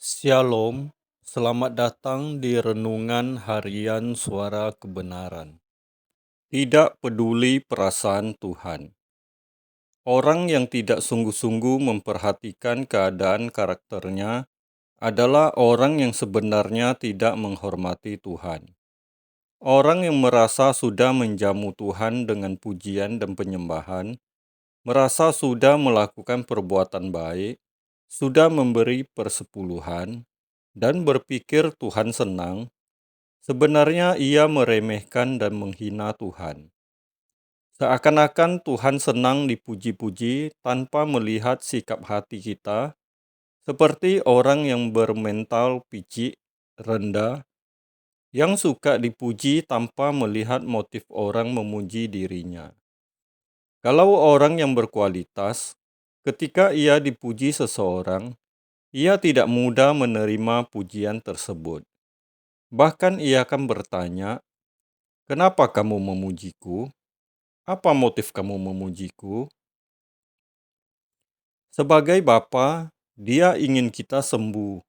Shalom, selamat datang di Renungan Harian Suara Kebenaran. Tidak peduli perasaan Tuhan. Orang yang tidak sungguh-sungguh memperhatikan keadaan karakternya adalah orang yang sebenarnya tidak menghormati Tuhan. Orang yang merasa sudah menjamu Tuhan dengan pujian dan penyembahan, merasa sudah melakukan perbuatan baik, sudah memberi persepuluhan, dan berpikir Tuhan senang, sebenarnya ia meremehkan dan menghina Tuhan. Seakan-akan Tuhan senang dipuji-puji tanpa melihat sikap hati kita, seperti orang yang bermental picik, rendah, yang suka dipuji tanpa melihat motif orang memuji dirinya. Kalau orang yang berkualitas, ketika ia dipuji seseorang, ia tidak mudah menerima pujian tersebut. Bahkan ia akan bertanya, "Kenapa kamu memujiku? Apa motif kamu memujiku?" Sebagai Bapa, Dia ingin kita sembuh,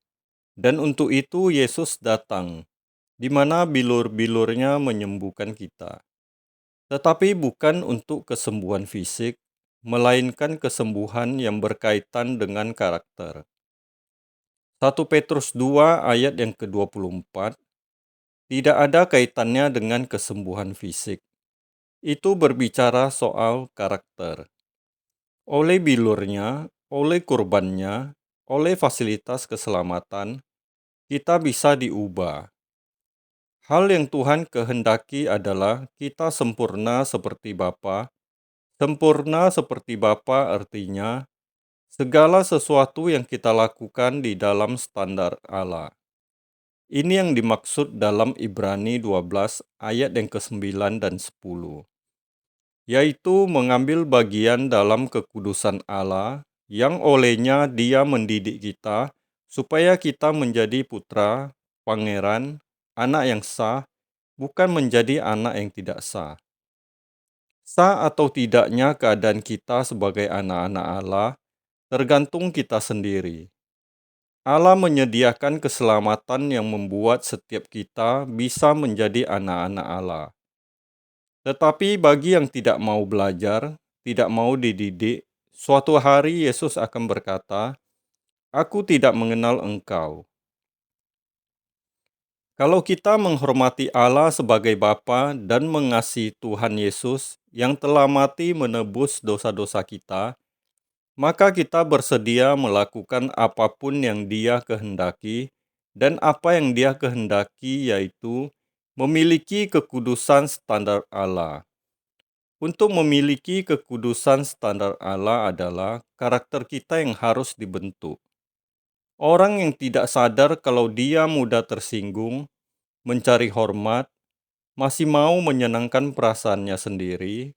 dan untuk itu Yesus datang, di mana bilur-bilurnya menyembuhkan kita. Tetapi bukan untuk kesembuhan fisik, melainkan kesembuhan yang berkaitan dengan karakter. 1 Petrus 2 ayat yang ke-24, tidak ada kaitannya dengan kesembuhan fisik. Itu berbicara soal karakter. Oleh bilurnya, oleh kurbannya, oleh fasilitas keselamatan, kita bisa diubah. Hal yang Tuhan kehendaki adalah kita sempurna seperti Bapa. Sempurna seperti Bapa artinya segala sesuatu yang kita lakukan di dalam standar Allah. Ini yang dimaksud dalam Ibrani 12 ayat yang ke-9 dan 10. Yaitu mengambil bagian dalam kekudusan Allah yang olehnya Dia mendidik kita supaya kita menjadi putra, pangeran, anak yang sah, bukan menjadi anak yang tidak sah. Sah atau tidaknya keadaan kita sebagai anak-anak Allah tergantung kita sendiri. Allah menyediakan keselamatan yang membuat setiap kita bisa menjadi anak-anak Allah. Tetapi bagi yang tidak mau belajar, tidak mau dididik, suatu hari Yesus akan berkata, "Aku tidak mengenal engkau." Kalau kita menghormati Allah sebagai Bapa dan mengasihi Tuhan Yesus yang telah mati menebus dosa-dosa kita, maka kita bersedia melakukan apapun yang Dia kehendaki, dan apa yang Dia kehendaki yaitu memiliki kekudusan standar Allah. Untuk memiliki kekudusan standar Allah adalah karakter kita yang harus dibentuk. Orang yang tidak sadar kalau dia mudah tersinggung, mencari hormat, masih mau menyenangkan perasaannya sendiri,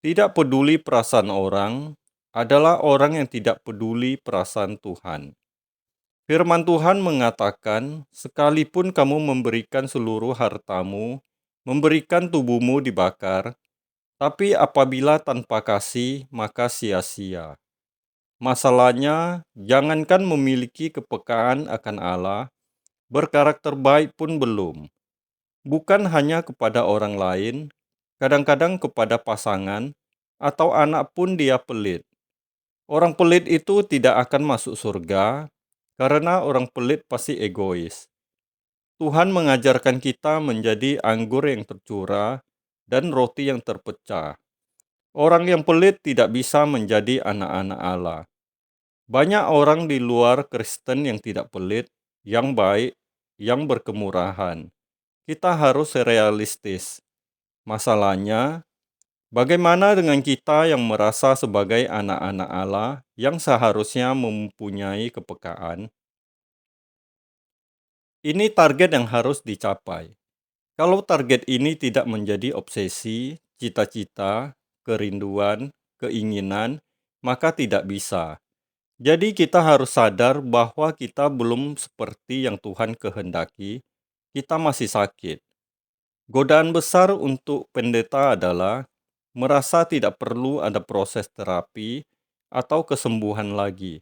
tidak peduli perasaan orang, adalah orang yang tidak peduli perasaan Tuhan. Firman Tuhan mengatakan, sekalipun kamu memberikan seluruh hartamu, memberikan tubuhmu dibakar, tapi apabila tanpa kasih, maka sia-sia. Masalahnya, jangankan memiliki kepekaan akan Allah, berkarakter baik pun belum. Bukan hanya kepada orang lain, kadang-kadang kepada pasangan, atau anak pun dia pelit. Orang pelit itu tidak akan masuk surga, karena orang pelit pasti egois. Tuhan mengajarkan kita menjadi anggur yang tercurah dan roti yang terpecah. Orang yang pelit tidak bisa menjadi anak-anak Allah. Banyak orang di luar Kristen yang tidak pelit, yang baik, yang berkemurahan. Kita harus realistis. Masalahnya, bagaimana dengan kita yang merasa sebagai anak-anak Allah yang seharusnya mempunyai kepekaan? Ini target yang harus dicapai. Kalau target ini tidak menjadi obsesi, cita-cita, kerinduan, keinginan, maka tidak bisa. Jadi kita harus sadar bahwa kita belum seperti yang Tuhan kehendaki, kita masih sakit. Godaan besar untuk pendeta adalah merasa tidak perlu ada proses terapi atau kesembuhan lagi.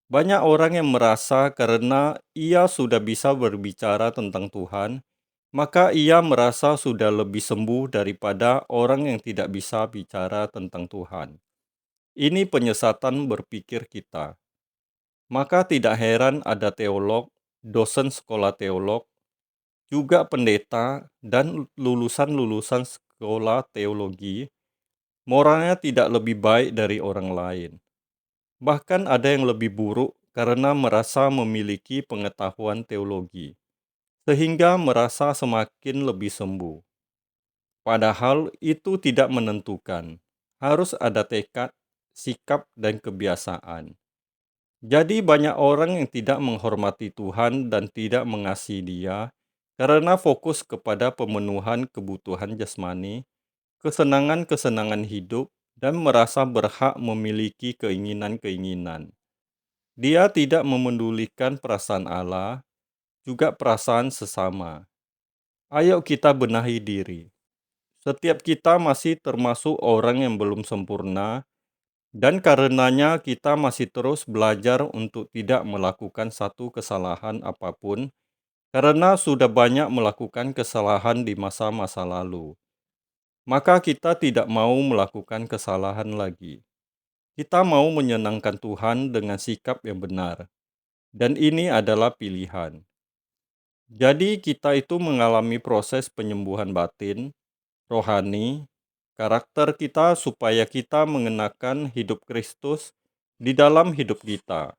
Banyak orang yang merasa karena ia sudah bisa berbicara tentang Tuhan, maka ia merasa sudah lebih sembuh daripada orang yang tidak bisa bicara tentang Tuhan. Ini penyesatan berpikir kita. Maka tidak heran ada teolog, dosen sekolah teolog, juga pendeta, dan lulusan-lulusan sekolah teologi, moralnya tidak lebih baik dari orang lain. Bahkan ada yang lebih buruk karena merasa memiliki pengetahuan teologi, sehingga merasa semakin lebih sembuh. Padahal itu tidak menentukan. Harus ada tekad, sikap, dan kebiasaan. Jadi banyak orang yang tidak menghormati Tuhan dan tidak mengasihi Dia karena fokus kepada pemenuhan kebutuhan jasmani, kesenangan-kesenangan hidup, dan merasa berhak memiliki keinginan-keinginan. Dia tidak memedulikan perasaan Allah, juga perasaan sesama. Ayo kita benahi diri. Setiap kita masih termasuk orang yang belum sempurna, dan karenanya kita masih terus belajar untuk tidak melakukan satu kesalahan apapun, karena sudah banyak melakukan kesalahan di masa-masa lalu. Maka kita tidak mau melakukan kesalahan lagi. Kita mau menyenangkan Tuhan dengan sikap yang benar, dan ini adalah pilihan. Jadi kita itu mengalami proses penyembuhan batin, rohani, karakter kita supaya kita mengenakan hidup Kristus di dalam hidup kita.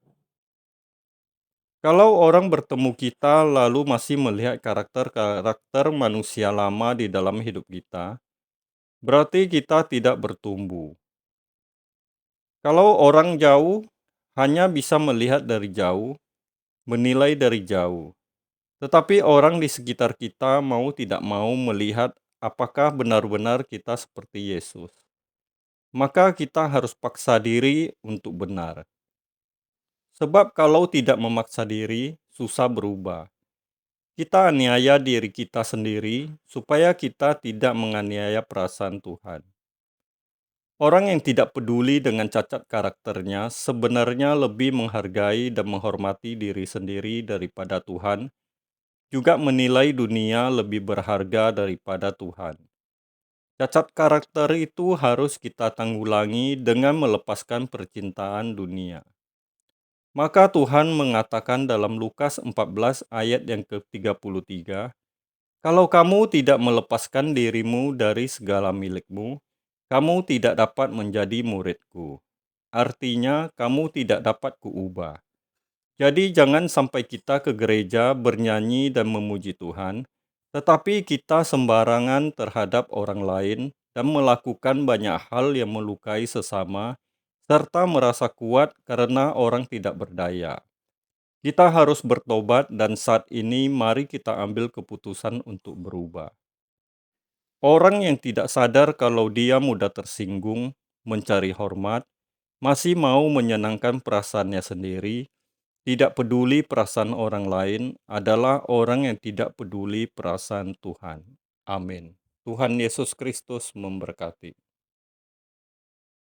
Kalau orang bertemu kita lalu masih melihat karakter-karakter manusia lama di dalam hidup kita, berarti kita tidak bertumbuh. Kalau orang jauh hanya bisa melihat dari jauh, menilai dari jauh. Tetapi orang di sekitar kita mau tidak mau melihat apakah benar-benar kita seperti Yesus. Maka kita harus paksa diri untuk benar. Sebab kalau tidak memaksa diri, susah berubah. Kita aniaya diri kita sendiri supaya kita tidak menganiaya perasaan Tuhan. Orang yang tidak peduli dengan cacat karakternya sebenarnya lebih menghargai dan menghormati diri sendiri daripada Tuhan, juga menilai dunia lebih berharga daripada Tuhan. Cacat karakter itu harus kita tanggulangi dengan melepaskan percintaan dunia. Maka Tuhan mengatakan dalam Lukas 14 ayat yang ke-33, "Kalau kamu tidak melepaskan dirimu dari segala milikmu, kamu tidak dapat menjadi muridku." Artinya, kamu tidak dapat kuubah. Jadi jangan sampai kita ke gereja bernyanyi dan memuji Tuhan, tetapi kita sembarangan terhadap orang lain dan melakukan banyak hal yang melukai sesama, serta merasa kuat karena orang tidak berdaya. Kita harus bertobat dan saat ini mari kita ambil keputusan untuk berubah. Orang yang tidak sadar kalau dia mudah tersinggung, mencari hormat, masih mau menyenangkan perasaannya sendiri, tidak peduli perasaan orang lain adalah orang yang tidak peduli perasaan Tuhan. Amin. Tuhan Yesus Kristus memberkati.